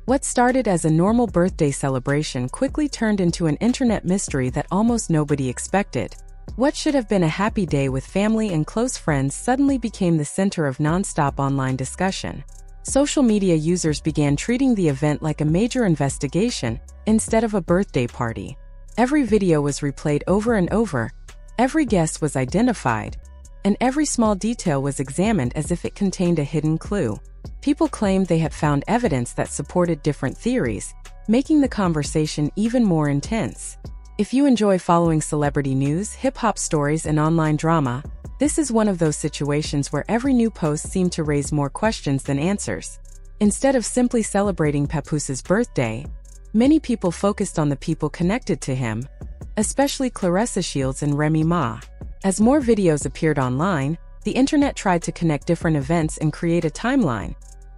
What started as a normal birthday celebration quickly turned into an internet mystery that almost nobody expected. What should have been a happy day with family and close friends suddenly became the center of non-stop online discussion. Social media users began treating the event like a major investigation instead of a birthday party. Every video was replayed over and over, every guest was identified, and every small detail was examined as if it contained a hidden clue. People claimed they had found evidence that supported different theories, making the conversation even more intense. If you enjoy following celebrity news, hip-hop stories, and online drama, this is one of those situations where every new post seemed to raise more questions than answers. Instead of simply celebrating Papoose's birthday, many people focused on the people connected to him, especially Claressa and Remy Ma. As more videos appeared online, the internet tried to connect different events and create a timeline,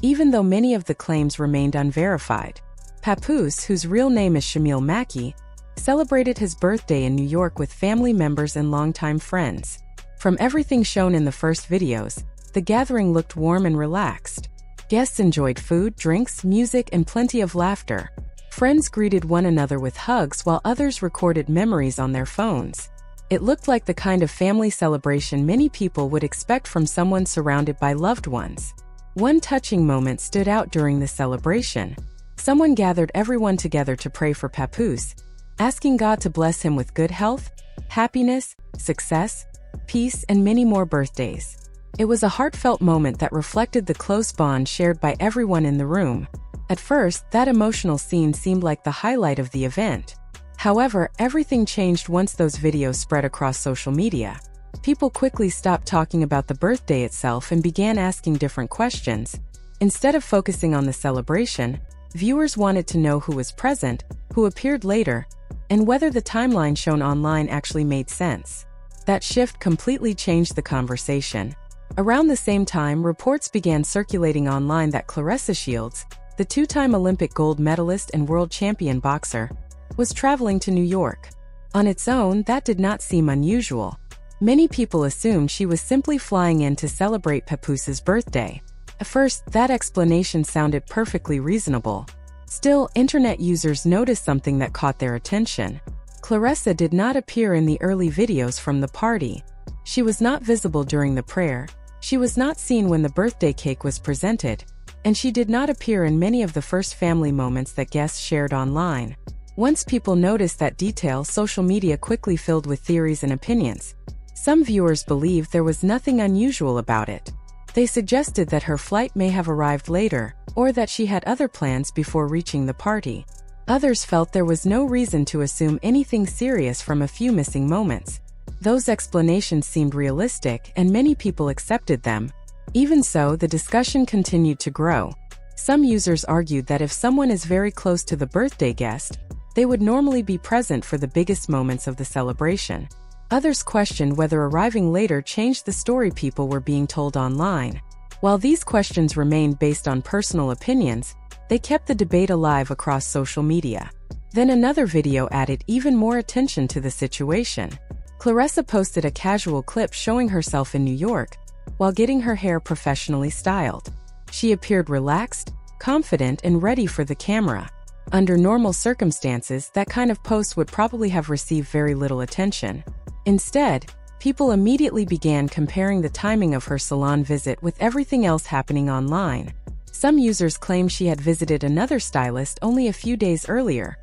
even though many of the claims remained unverified. Papoose, whose real name is Shamil Mackey, celebrated his birthday in New York with family members and longtime friends. From everything shown in the first videos, the gathering looked warm and relaxed. Guests enjoyed food, drinks, music, and plenty of laughter. Friends greeted one another with hugs while others recorded memories on their phones. It looked like the kind of family celebration many people would expect from someone surrounded by loved ones. One touching moment stood out during the celebration. Someone gathered everyone together to pray for Papoose, asking God to bless him with good health, happiness, success, peace, and many more birthdays. It was a heartfelt moment that reflected the close bond shared by everyone in the room. At first, that emotional scene seemed like the highlight of the event. However, everything changed once those videos spread across social media. People quickly stopped talking about the birthday itself and began asking different questions. Instead of focusing on the celebration, viewers wanted to know who was present, who appeared later, and whether the timeline shown online actually made sense. That shift completely changed the conversation. Around the same time, reports began circulating online that Claressa Shields, the two-time Olympic gold medalist and world champion boxer, was traveling to New York. On its own, that did not seem unusual. Many people assumed she was simply flying in to celebrate Papoose's birthday. At first, that explanation sounded perfectly reasonable. Still, internet users noticed something that caught their attention. Claressa did not appear in the early videos from the party. She was not visible during the prayer, she was not seen when the birthday cake was presented, and she did not appear in many of the first family moments that guests shared online. Once people noticed that detail, social media quickly filled with theories and opinions. Some viewers believed there was nothing unusual about it. They suggested that her flight may have arrived later, or that she had other plans before reaching the party. Others felt there was no reason to assume anything serious from a few missing moments. Those explanations seemed realistic, and many people accepted them. Even so, the discussion continued to grow. Some users argued that if someone is very close to the birthday guest, they would normally be present for the biggest moments of the celebration. Others questioned whether arriving later changed the story people were being told online. While these questions remained based on personal opinions, they kept the debate alive across social media. Then another video added even more attention to the situation. Claressa posted a casual clip showing herself in New York, while getting her hair professionally styled. She appeared relaxed, confident, and ready for the camera. Under normal circumstances, that kind of post would probably have received very little attention. Instead, people immediately began comparing the timing of her salon visit with everything else happening online. Some users claimed she had visited another stylist only a few days earlier,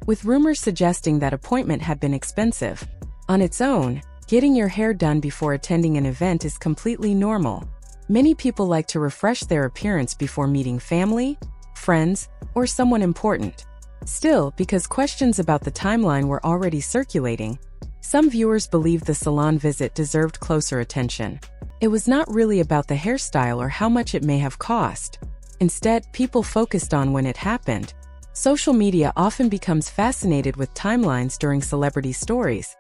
with rumors suggesting that appointment had been expensive. On its own, getting your hair done before attending an event is completely normal. Many people like to refresh their appearance before meeting family, friends, or someone important. Still, because questions about the timeline were already circulating, some viewers believed the salon visit deserved closer attention. It was not really about the hairstyle or how much it may have cost. Instead, people focused on when it happened. Social media often becomes fascinated with timelines during celebrity stories,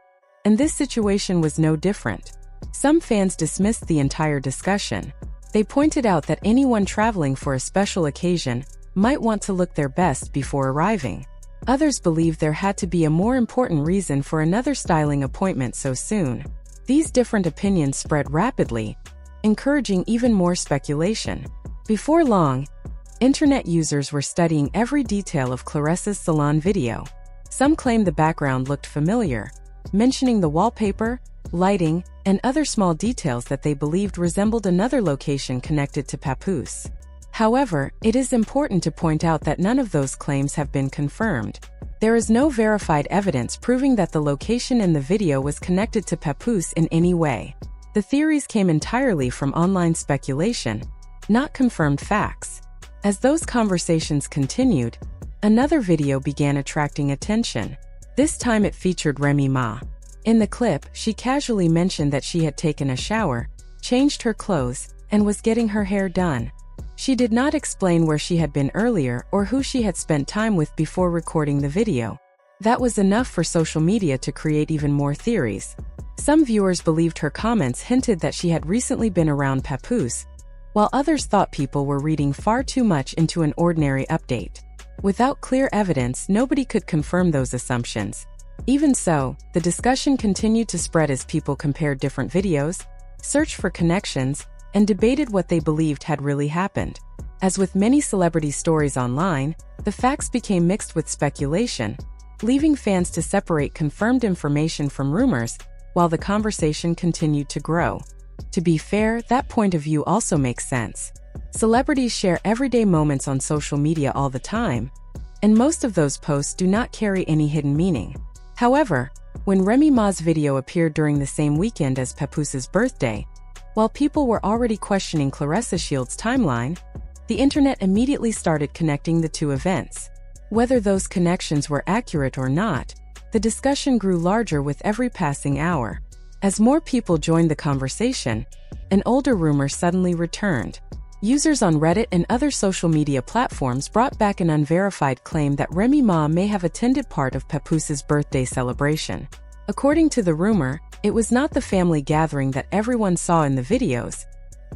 and this situation was no different. Some fans dismissed the entire discussion. They pointed out that anyone traveling for a special occasion might want to look their best before arriving. Others believed there had to be a more important reason for another styling appointment so soon. These different opinions spread rapidly, encouraging even more speculation. Before long, Internet users were studying every detail of Claressa's salon video. Some claimed the background looked familiar, mentioning the wallpaper, lighting, and other small details that they believed resembled another location connected to Papoose. However, it is important to point out that none of those claims have been confirmed. There is no verified evidence proving that the location in the video was connected to Papoose in any way. The theories came entirely from online speculation, not confirmed facts. As those conversations continued, another video began attracting attention. This time it featured Remy Ma. In the clip, she casually mentioned that she had taken a shower, changed her clothes, and was getting her hair done. She did not explain where she had been earlier or who she had spent time with before recording the video. That was enough for social media to create even more theories. Some viewers believed her comments hinted that she had recently been around Papoose, while others thought people were reading far too much into an ordinary update. Without clear evidence, nobody could confirm those assumptions. Even so, the discussion continued to spread as people compared different videos, searched for connections, and debated what they believed had really happened. As with many celebrity stories online, the facts became mixed with speculation, leaving fans to separate confirmed information from rumors while the conversation continued to grow. To be fair, that point of view also makes sense. Celebrities share everyday moments on social media all the time, and most of those posts do not carry any hidden meaning. However, when Remy Ma's video appeared during the same weekend as Papoose's birthday, while people were already questioning Claressa Shields' timeline, the internet immediately started connecting the two events. Whether those connections were accurate or not, the discussion grew larger with every passing hour. As more people joined the conversation, an older rumor suddenly returned. Users on Reddit and other social media platforms brought back an unverified claim that Remy Ma may have attended part of Papoose's birthday celebration. According to the rumor, it was not the family gathering that everyone saw in the videos,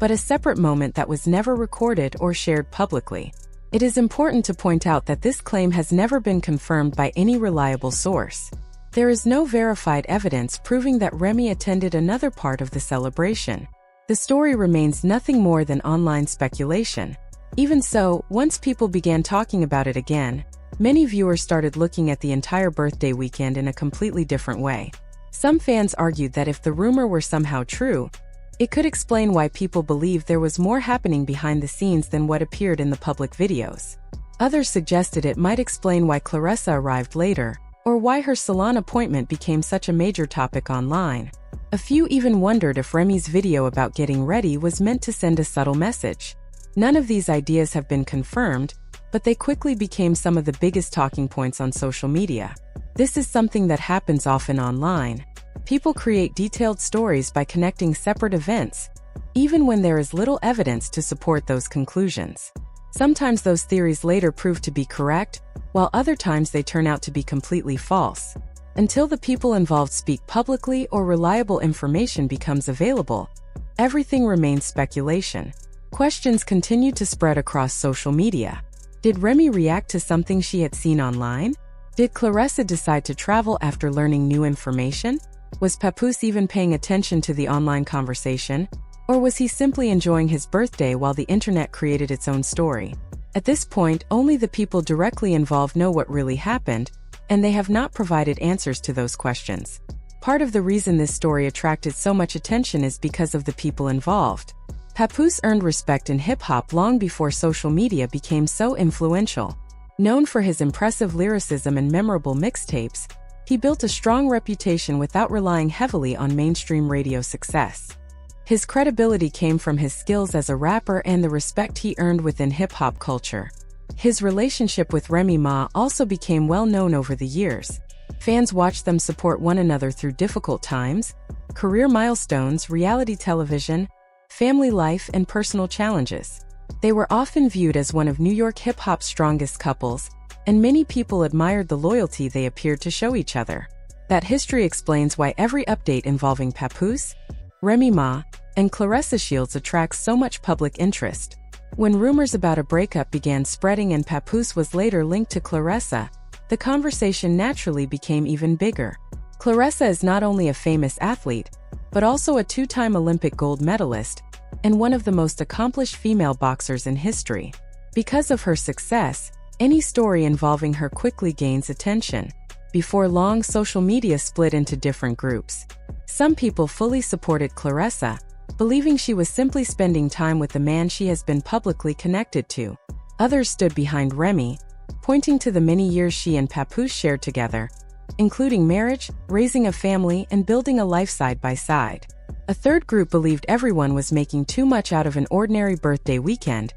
but a separate moment that was never recorded or shared publicly. It is important to point out that this claim has never been confirmed by any reliable source. There is no verified evidence proving that Remy attended another part of the celebration. The story remains nothing more than online speculation. Even so, once people began talking about it again, many viewers started looking at the entire birthday weekend in a completely different way. Some fans argued that if the rumor were somehow true, it could explain why people believed there was more happening behind the scenes than what appeared in the public videos. Others suggested it might explain why Claressa arrived later, or why her salon appointment became such a major topic online. A few even wondered if Remy's video about getting ready was meant to send a subtle message. None of these ideas have been confirmed, but they quickly became some of the biggest talking points on social media. This is something that happens often online. People create detailed stories by connecting separate events, even when there is little evidence to support those conclusions. Sometimes those theories later prove to be correct, while other times they turn out to be completely false. Until the people involved speak publicly or reliable information becomes available, everything remains speculation. Questions continue to spread across social media. Did Remy react to something she had seen online? Did Claressa decide to travel after learning new information? Was Papoose even paying attention to the online conversation? Or was he simply enjoying his birthday while the internet created its own story? At this point, only the people directly involved know what really happened, and they have not provided answers to those questions. Part of the reason this story attracted so much attention is because of the people involved. Papoose earned respect in hip-hop long before social media became so influential. Known for his impressive lyricism and memorable mixtapes, he built a strong reputation without relying heavily on mainstream radio success. His credibility came from his skills as a rapper and the respect he earned within hip-hop culture. His relationship with Remy Ma also became well known over the years. Fans watched them support one another through difficult times, career milestones, reality television, family life, and personal challenges. They were often viewed as one of New York hip-hop's strongest couples, and many people admired the loyalty they appeared to show each other. That history explains why every update involving Papoose, Remy Ma, and Claressa Shields attracts so much public interest. When rumors about a breakup began spreading and Papoose was later linked to Claressa, the conversation naturally became even bigger. Claressa is not only a famous athlete, but also a two-time Olympic gold medalist, and one of the most accomplished female boxers in history. Because of her success, any story involving her quickly gains attention. Before long, social media split into different groups. Some people fully supported Claressa, believing she was simply spending time with the man she has been publicly connected to. Others stood behind Remy, pointing to the many years she and Papoose shared together, including marriage, raising a family, and building a life side by side. A third group believed everyone was making too much out of an ordinary birthday weekend,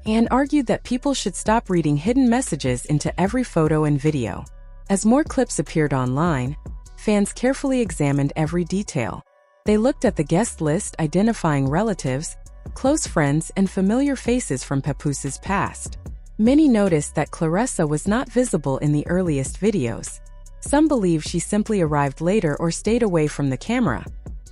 and argued that people should stop reading hidden messages into every photo and video. As more clips appeared online, fans carefully examined every detail. They looked at the guest list, identifying relatives, close friends, and familiar faces from Papoose's past. Many noticed that Claressa was not visible in the earliest videos. Some believed she simply arrived later or stayed away from the camera,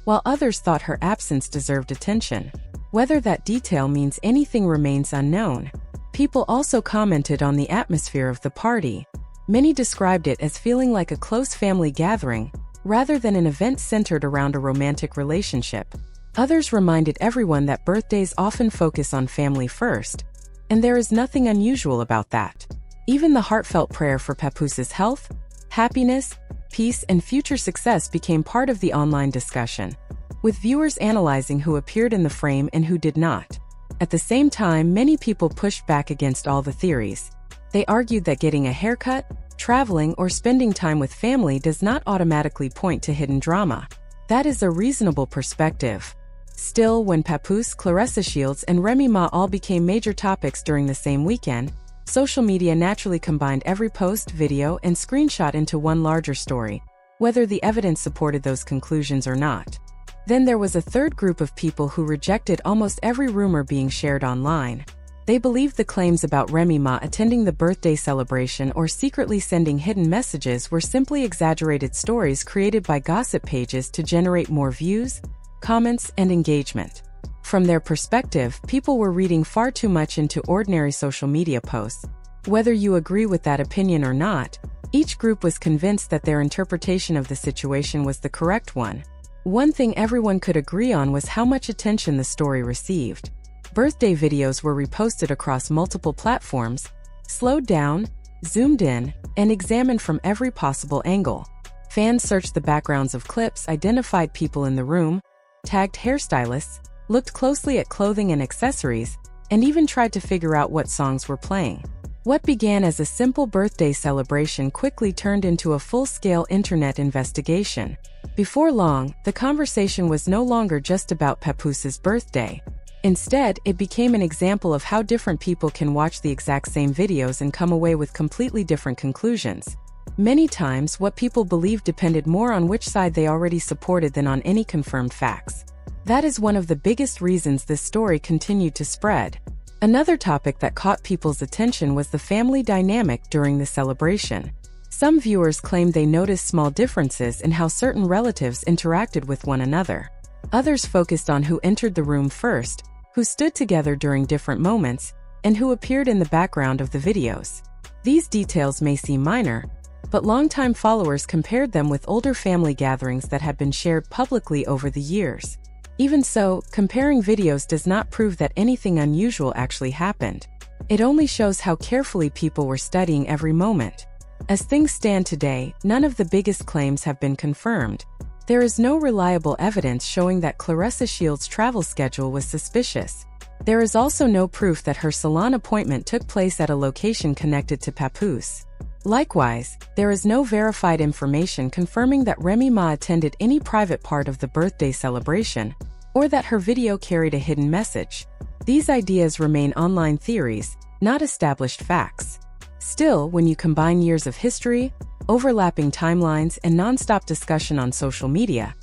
while others thought her absence deserved attention. Whether that detail means anything remains unknown. People also commented on the atmosphere of the party. Many described it as feeling like a close family gathering, rather than an event centered around a romantic relationship. Others reminded everyone that birthdays often focus on family first, and there is nothing unusual about that. Even the heartfelt prayer for Papoose's health, happiness, peace, and future success became part of the online discussion, with viewers analyzing who appeared in the frame and who did not. At the same time, many people pushed back against all the theories. They argued that getting a haircut, traveling, or spending time with family does not automatically point to hidden drama. That is a reasonable perspective. Still, when Papoose, Claressa Shields, and Remy Ma all became major topics during the same weekend, social media naturally combined every post, video, and screenshot into one larger story, whether the evidence supported those conclusions or not. Then there was a third group of people who rejected almost every rumor being shared online. They believed the claims about Remy Ma attending the birthday celebration or secretly sending hidden messages were simply exaggerated stories created by gossip pages to generate more views, comments, and engagement. From their perspective, people were reading far too much into ordinary social media posts. Whether you agree with that opinion or not, each group was convinced that their interpretation of the situation was the correct one. One thing everyone could agree on was how much attention the story received. Birthday videos were reposted across multiple platforms, slowed down, zoomed in, and examined from every possible angle. Fans searched the backgrounds of clips, identified people in the room, tagged hairstylists, looked closely at clothing and accessories, and even tried to figure out what songs were playing. What began as a simple birthday celebration quickly turned into a full-scale internet investigation. Before long, the conversation was no longer just about Papoose's birthday. Instead, it became an example of how different people can watch the exact same videos and come away with completely different conclusions. Many times, what people believed depended more on which side they already supported than on any confirmed facts. That is one of the biggest reasons this story continued to spread. Another topic that caught people's attention was the family dynamic during the celebration. Some viewers claimed they noticed small differences in how certain relatives interacted with one another. Others focused on who entered the room first, who stood together during different moments, and who appeared in the background of the videos. These details may seem minor, but longtime followers compared them with older family gatherings that had been shared publicly over the years. Even so, comparing videos does not prove that anything unusual actually happened. It only shows how carefully people were studying every moment. As things stand today, none of the biggest claims have been confirmed. There is no reliable evidence showing that Claressa Shields' travel schedule was suspicious. There is also no proof that her salon appointment took place at a location connected to Papoose. Likewise, there is no verified information confirming that Remy Ma attended any private part of the birthday celebration, or that her video carried a hidden message. These ideas remain online theories, not established facts. Still, when you combine years of history, overlapping timelines, and non-stop discussion on social media,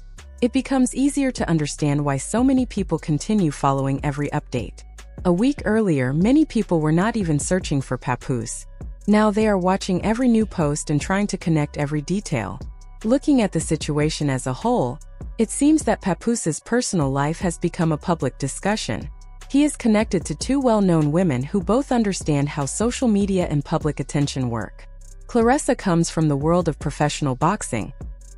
it becomes easier to understand why so many people continue following every update. A week earlier, many people were not even searching for Papoose. Now they are watching every new post and trying to connect every detail. Looking at the situation as a whole, it seems that Papoose's personal life has become a public discussion. He is connected to two well-known women who both understand how social media and public attention work. Claressa comes from the world of professional boxing,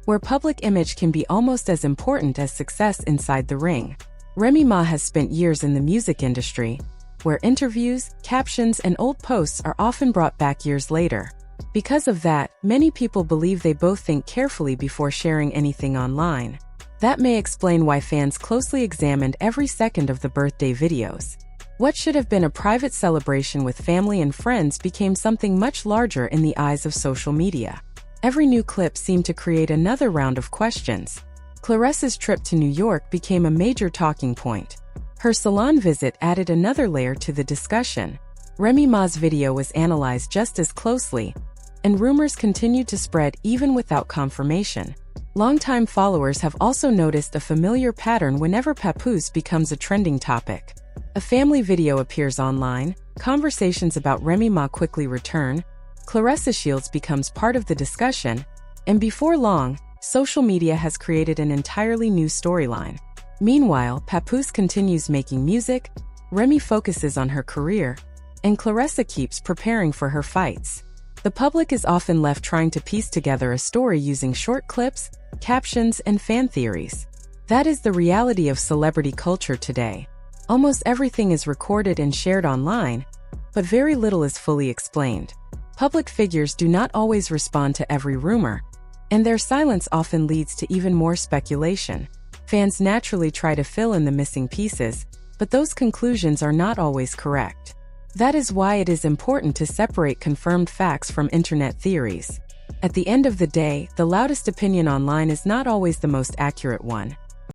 where public image can be almost as important as success inside the ring. Remy Ma has spent years in the music industry, where interviews, captions, and old posts are often brought back years later. Because of that, many people believe they both think carefully before sharing anything online. That may explain why fans closely examined every second of the birthday videos. What should have been a private celebration with family and friends became something much larger in the eyes of social media. Every new clip seemed to create another round of questions. Claressa's trip to New York became a major talking point. Her salon visit added another layer to the discussion. Remy Ma's video was analyzed just as closely, and rumors continued to spread even without confirmation. Longtime followers have also noticed a familiar pattern whenever Papoose becomes a trending topic. A family video appears online, conversations about Remy Ma quickly return, Claressa Shields becomes part of the discussion, and before long, social media has created an entirely new storyline. Meanwhile, Papoose continues making music, Remy focuses on her career, and Claressa keeps preparing for her fights. The public is often left trying to piece together a story using short clips, captions, and fan theories. That is the reality of celebrity culture today. Almost everything is recorded and shared online, but very little is fully explained. Public figures do not always respond to every rumor, and their silence often leads to even more speculation. Fans naturally try to fill in the missing pieces, but those conclusions are not always correct. That is why it is important to separate confirmed facts from internet theories. At the end of the day, the loudest opinion online is not always the most accurate one.